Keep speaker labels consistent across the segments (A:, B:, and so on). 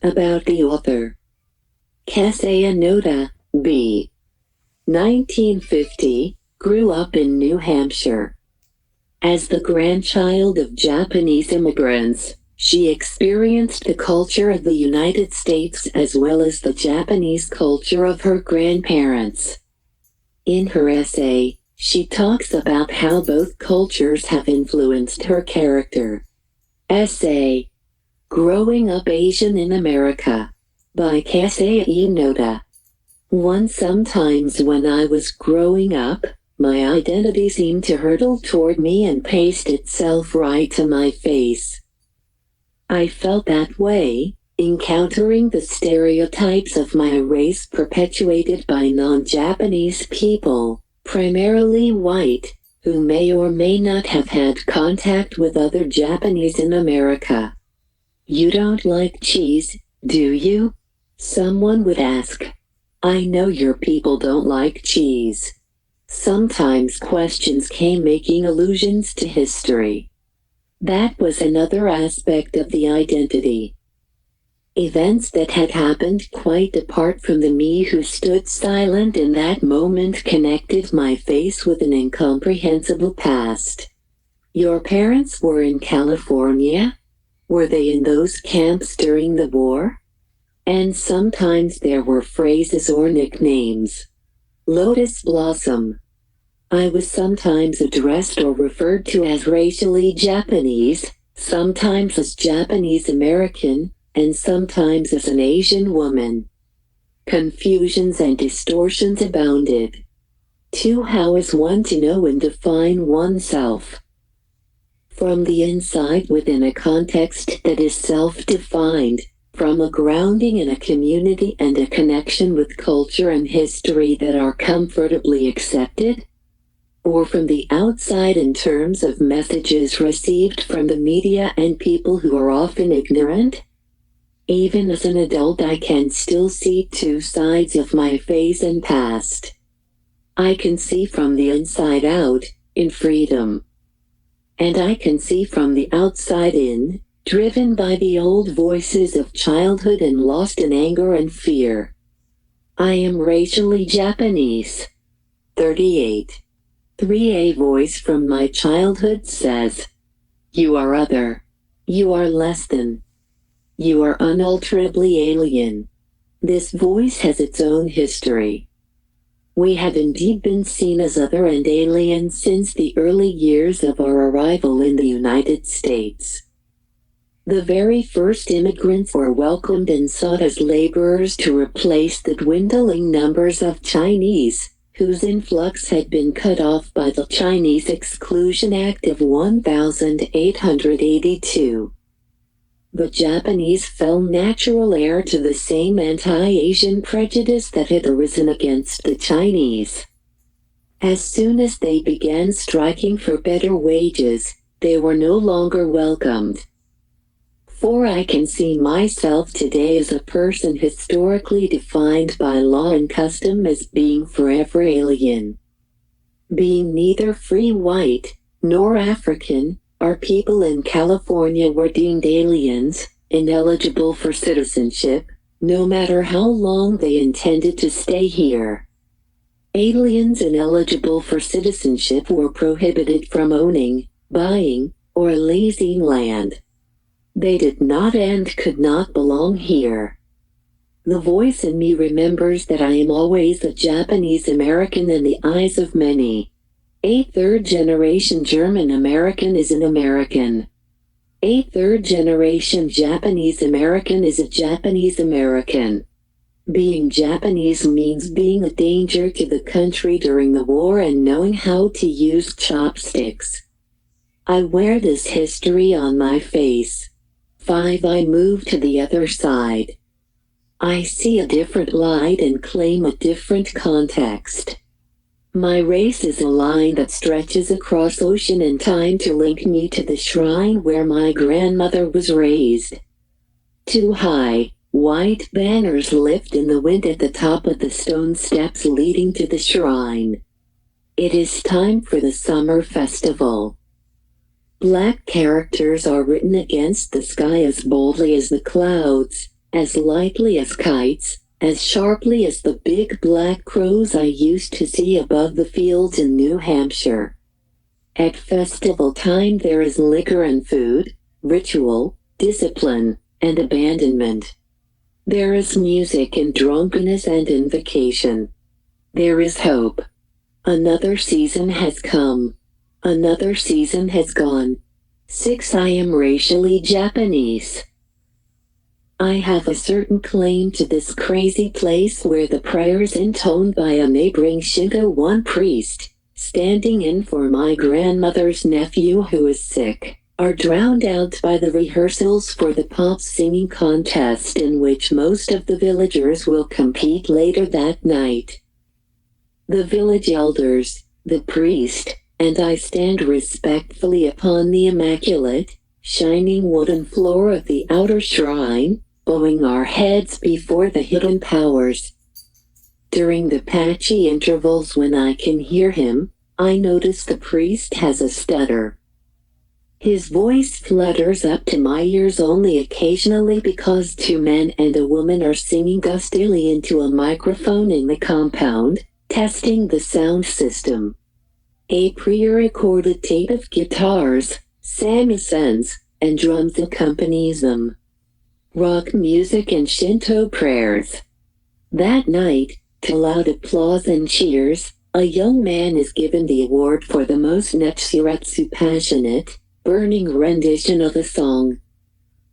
A: About the author. Kasaya Noda, b. 1950, grew up in New Hampshire. As the grandchild of Japanese immigrants, she experienced the culture of the United States as well as the Japanese culture of her grandparents. In her essay, she talks about how both cultures have influenced her character. Essay: Growing Up Asian in America, by Kasaya Noda. Sometimes when I was growing up, my identity seemed to hurtle toward me and paste itself right to my face. I felt that way, encountering the stereotypes of my race perpetuated by non-Japanese people, primarily white, who may or may not have had contact with other Japanese in America. "You don't like cheese, do you?" someone would ask. "I know your people don't like cheese." Sometimes questions came making allusions to history. That was another aspect of the identity. Events that had happened quite apart from the me who stood silent in that moment connected my face with an incomprehensible past. Your parents were in California? Were they in those camps during the war? And sometimes there were phrases or nicknames. Lotus Blossom. I was sometimes addressed or referred to as racially Japanese, sometimes as Japanese American, and sometimes as an Asian woman. Confusions and distortions abounded. How is one to know and define oneself? From the inside within a context that is self-defined, from a grounding in a community and a connection with culture and history that are comfortably accepted? Or from the outside in terms of messages received from the media and people who are often ignorant? Even as an adult, I can still see two sides of my face and past. I can see from the inside out, in freedom. And I can see from the outside in, driven by the old voices of childhood and lost in anger and fear. I am racially Japanese. 38. 3A voice from my childhood says, "You are other. You are less than. You are unalterably alien." This voice has its own history. We have indeed been seen as other and alien since the early years of our arrival in the United States. The very first immigrants were welcomed and sought as laborers to replace the dwindling numbers of Chinese, whose influx had been cut off by the Chinese Exclusion Act of 1882. The Japanese fell natural heir to the same anti-Asian prejudice that had arisen against the Chinese. As soon as they began striking for better wages, they were no longer welcomed. For I can see myself today as a person historically defined by law and custom as being forever alien. Being neither free white, nor African, our people in California were deemed aliens, ineligible for citizenship, no matter how long they intended to stay here. Aliens ineligible for citizenship were prohibited from owning, buying, or leasing land. They did not and could not belong here. The voice in me remembers that I am always a Japanese American in the eyes of many. A third-generation German American is an American. A third-generation Japanese American is a Japanese American. Being Japanese means being a danger to the country during the war and knowing how to use chopsticks. I wear this history on my face. I move to the other side. I see a different light and claim a different context. My race is a line that stretches across ocean and time to link me to the shrine where my grandmother was raised. Two high, white banners lift in the wind at the top of the stone steps leading to the shrine. It is time for the summer festival. Black characters are written against the sky as boldly as the clouds, as lightly as kites, as sharply as the big black crows I used to see above the fields in New Hampshire. At festival time there is liquor and food, ritual, discipline, and abandonment. There is music and drunkenness and invocation. There is hope. Another season has come. Another season has gone. 6. I am racially Japanese. I have a certain claim to this crazy place where the prayers intoned by a neighboring Shinto one priest, standing in for my grandmother's nephew who is sick, are drowned out by the rehearsals for the pop singing contest in which most of the villagers will compete later that night. The village elders, the priest, and I stand respectfully upon the immaculate, shining wooden floor of the outer shrine, bowing our heads before the hidden powers. During the patchy intervals when I can hear him, I notice the priest has a stutter. His voice flutters up to my ears only occasionally because 2 men and a woman are singing gustily into a microphone in the compound, testing the sound system. A pre-recorded tape of guitars, samisens, and drums accompanies them. Rock music and Shinto prayers. That night, to loud applause and cheers, a young man is given the award for the most Netshiratsu passionate, burning rendition of a song.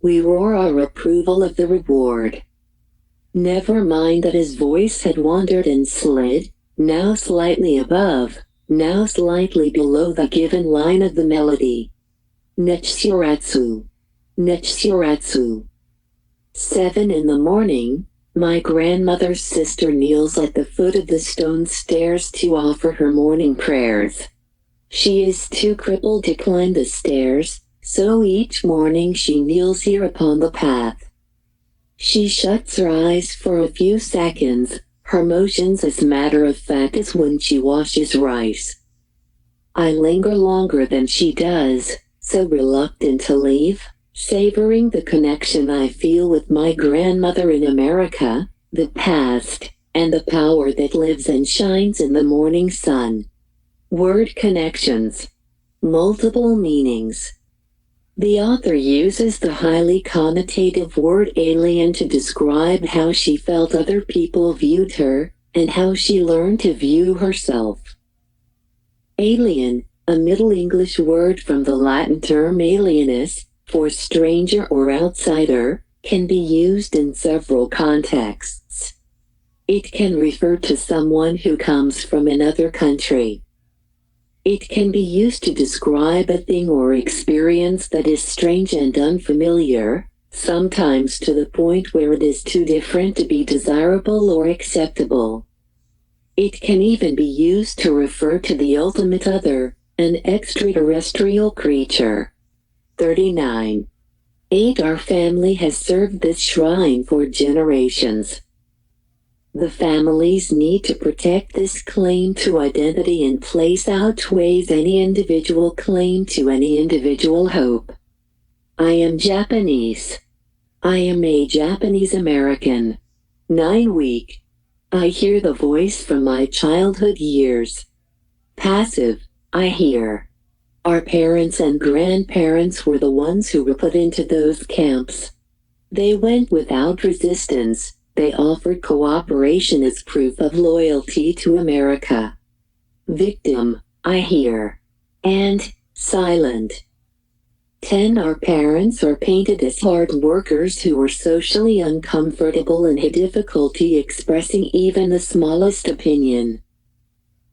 A: We roar our approval of the reward. Never mind that his voice had wandered and slid, now slightly above, now slightly below the given line of the melody. Netshiratsu. Netshiratsu. 7 in the morning, my grandmother's sister kneels at the foot of the stone stairs to offer her morning prayers. She is too crippled to climb the stairs, so each morning she kneels here upon the path. She shuts her eyes for a few seconds, her motions as matter of fact as when she washes rice. I linger longer than she does, so reluctant to leave, savoring the connection I feel with my grandmother in America, the past, and the power that lives and shines in the morning sun. Word connections. Multiple meanings. The author uses the highly connotative word alien to describe how she felt other people viewed her, and how she learned to view herself. Alien, a Middle English word from the Latin term alienus, for stranger or outsider, can be used in several contexts. It can refer to someone who comes from another country. It can be used to describe a thing or experience that is strange and unfamiliar, sometimes to the point where it is too different to be desirable or acceptable. It can even be used to refer to the ultimate other, an extraterrestrial creature. 39. 8. Our family has served this shrine for generations. The family's need to protect this claim to identity and place outweighs any individual claim to any individual hope. I am Japanese. I am a Japanese American. 9 week. I hear the voice from my childhood years. Passive, I hear. Our parents and grandparents were the ones who were put into those camps. They went without resistance. They offered cooperation as proof of loyalty to America. Victim, I hear. And, silent. 10. Our parents are painted as hard workers who were socially uncomfortable and had difficulty expressing even the smallest opinion.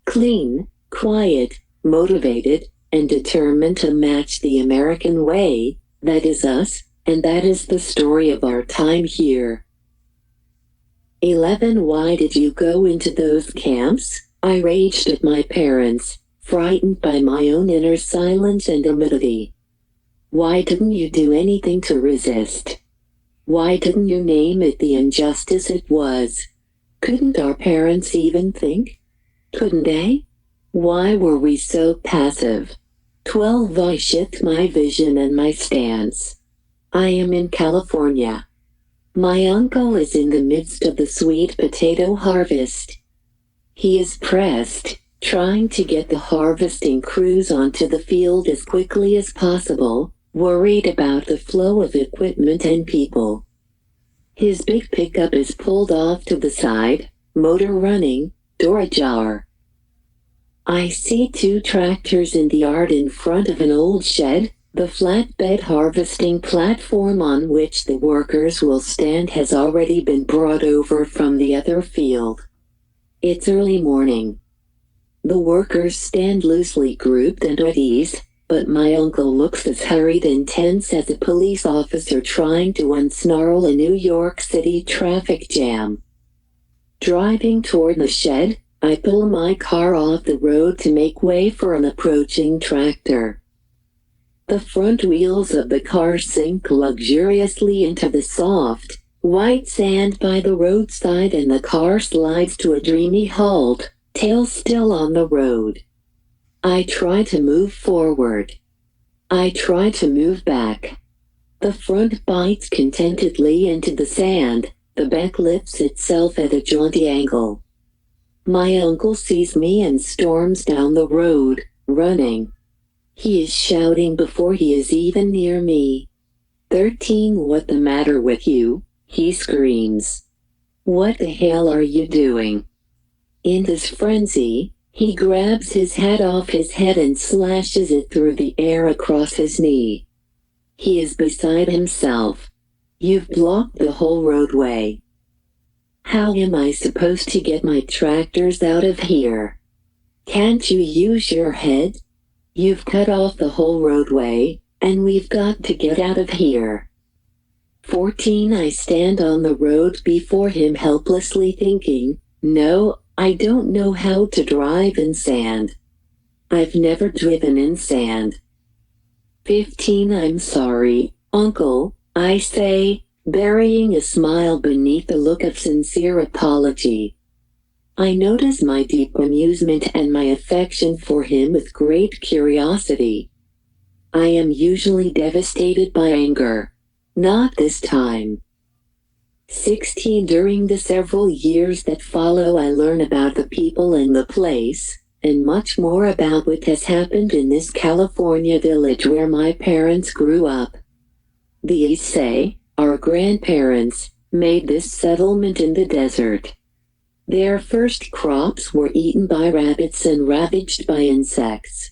A: Clean, quiet, motivated, and determined to match the American way, that is us, and that is the story of our time here. 11. Why did you go into those camps? I raged at my parents, frightened by my own inner silence and timidity. Why didn't you do anything to resist? Why didn't you name it the injustice it was? Couldn't our parents even think? Couldn't they? Why were we so passive? 12. I shift my vision and my stance. I am in California. My uncle is in the midst of the sweet potato harvest. He is pressed, trying to get the harvesting crews onto the field as quickly as possible, worried about the flow of equipment and people. His big pickup is pulled off to the side, motor running, door ajar. I see two tractors in the yard in front of an old shed. The flatbed harvesting platform on which the workers will stand has already been brought over from the other field. It's early morning. The workers stand loosely grouped and at ease, but my uncle looks as hurried and tense as a police officer trying to unsnarl a New York City traffic jam. Driving toward the shed, I pull my car off the road to make way for an approaching tractor. The front wheels of the car sink luxuriously into the soft, white sand by the roadside and the car slides to a dreamy halt, tail still on the road. I try to move forward. I try to move back. The front bites contentedly into the sand, the back lifts itself at a jaunty angle. My uncle sees me and storms down the road, running. He is shouting before he is even near me. 13, what the matter with you? He screams. What the hell are you doing? In his frenzy, he grabs his hat off his head and slashes it through the air across his knee. He is beside himself. You've blocked the whole roadway. How am I supposed to get my tractors out of here? Can't you use your head? You've cut off the whole roadway, and we've got to get out of here. 14, I stand on the road before him helplessly thinking, no, I don't know how to drive in sand. I've never driven in sand. 15, I'm sorry, Uncle, I say, burying a smile beneath a look of sincere apology. I notice my deep amusement and my affection for him with great curiosity. I am usually devastated by anger. Not this time. 16, during the several years that follow I learn about the people and the place, and much more about what has happened in this California village where my parents grew up. These say, our grandparents, made this settlement in the desert. Their first crops were eaten by rabbits and ravaged by insects.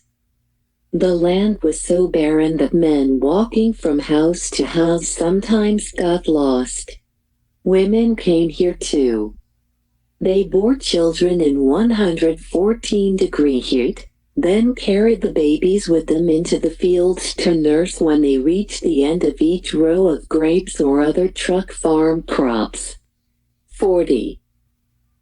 A: The land was so barren that men walking from house to house sometimes got lost. Women came here too. They bore children in 114-degree heat, then carried the babies with them into the fields to nurse when they reached the end of each row of grapes or other truck farm crops. 40.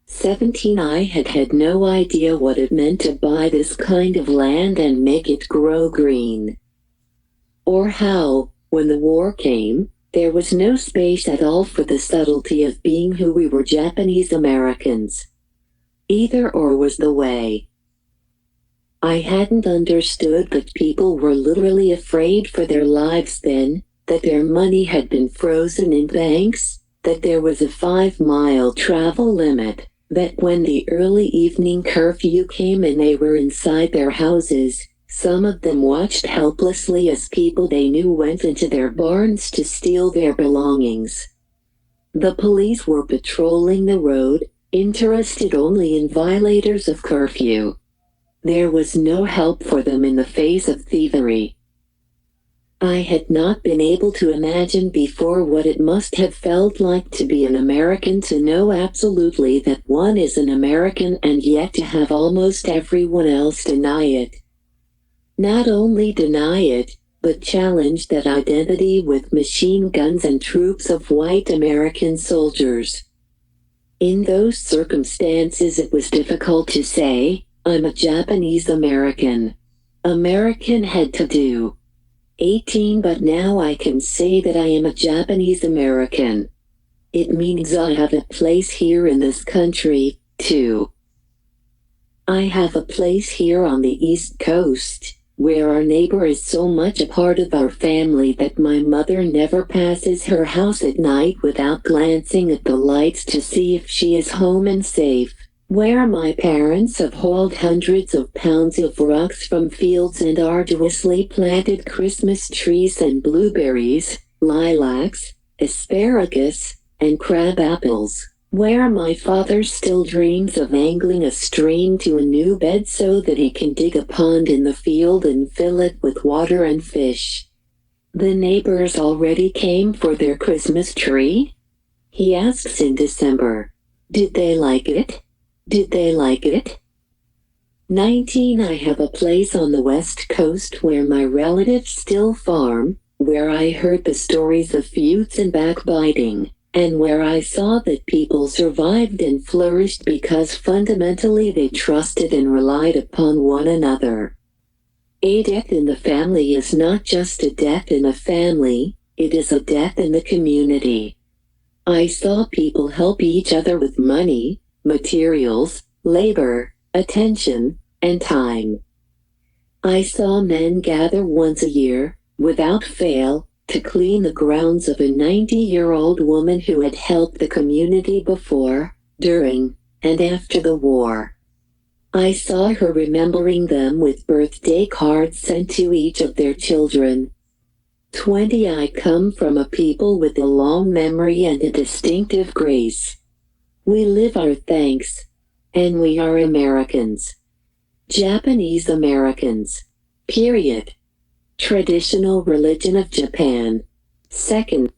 A: 17, I had no idea what it meant to buy this kind of land and make it grow green. Or how, when the war came, there was no space at all for the subtlety of being who we were, Japanese Americans. Either or was the way. I hadn't understood that people were literally afraid for their lives then, that their money had been frozen in banks, that there was a 5-mile travel limit, that when the early evening curfew came and they were inside their houses, some of them watched helplessly as people they knew went into their barns to steal their belongings. The police were patrolling the road, interested only in violators of curfew. There was no help for them in the face of thievery. I had not been able to imagine before what it must have felt like to be an American, to know absolutely that one is an American and yet to have almost everyone else deny it. Not only deny it, but challenge that identity with machine guns and troops of white American soldiers. In those circumstances it was difficult to say, I'm a Japanese American. American had to do. 18, but now I can say that I am a Japanese American. It means I have a place here in this country, too. I have a place here on the East Coast. where our neighbor is so much a part of our family that my mother never passes her house at night without glancing at the lights to see if she is home and safe, where my parents have hauled hundreds of pounds of rocks from fields and arduously planted Christmas trees and blueberries, lilacs, asparagus, and crab apples, where my father still dreams of angling a stream to a new bed so that he can dig a pond in the field and fill it with water and fish. The neighbors already came for their Christmas tree? He asks in December. Did they like it? Did they like it? 19. I have a place on the West Coast where my relatives still farm, where I heard the stories of feuds and backbiting, and where I saw that people survived and flourished because fundamentally they trusted and relied upon one another. A death in the family is not just a death in a family, it is a death in the community. I saw people help each other with money, materials, labor, attention, and time. I saw men gather once a year, without fail, to clean the grounds of a 90-year-old woman who had helped the community before, during, and after the war. I saw her remembering them with birthday cards sent to each of their children. 20. I come from a people with a long memory and a distinctive grace. We live our thanks. And we are Americans. Japanese Americans. Period. Traditional religion of Japan. Second.